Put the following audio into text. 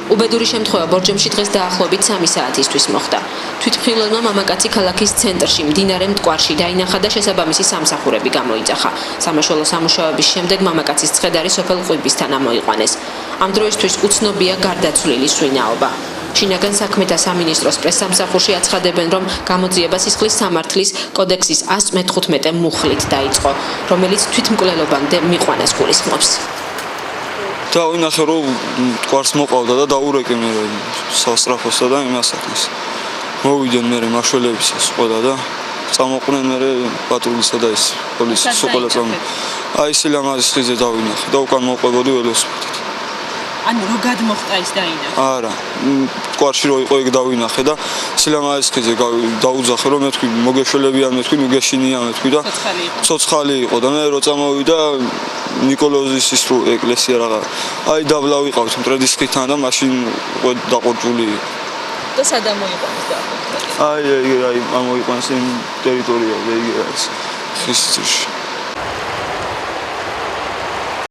უბედური შემთხვევა ბორჯომში დღეს დაახლოებით 3 საათისთვის მოხდა. თვითმხილველმა მამაკაცი ქალაქის ცენტრში მდინარე მტკვარში დაინახა და შესაბამისი სამსახურები გამოიძახა. სამაშველო სამუშაოების შემდეგ მამაკაცის ცხედარი სოფელ ყვიბისთან ამოიყვანეს. ამ დროისთვის უცნობია გარდაცვლილი სვინაობა. შინაგან საქმეთა სამინისტროს პრესსამსახურში აცხადებენ, რომ გამოძიება სისხლის სამართლის კოდექსის 115 მუხლით დაიწყო, რომელიც თვითმკვლელობამდე მიყვანას გულისხმობს. დავინახე რომ მტკვარს მოყავდა და დაურეკე მე სასწრაფოსა და იმასაკის. მოვიდნენ მე მაშველებისას ყველა და წამოყვნენ მე პატრულისა და ეს პოლიციის ყველა წამ. აი სილამაზის ხიზე დავინახე და უკან მოყვებოდი ველოსიპედით. ანუ რო გადმოხტა ის დაინახე? არა, მტკვარში რო იყო ეგ დავინახე და სილამაზის ხიზე დაუძახე რომ მეთქვი მოგეშველებიან მეთქვი ნუ გეშინია მეთქვი და ცოცხალი იყო და მე რო წამოვიდა ნიკოლოზის ის ეკლესია რაღა. აი დაბლა ვიყავთ მტრედის ხითან და მაშინ დაყორჭული. და სად ამოიყვანეს და? აი ამოიყვანეს იმ ტერიტორიაზე იგი არის ხის ძირში.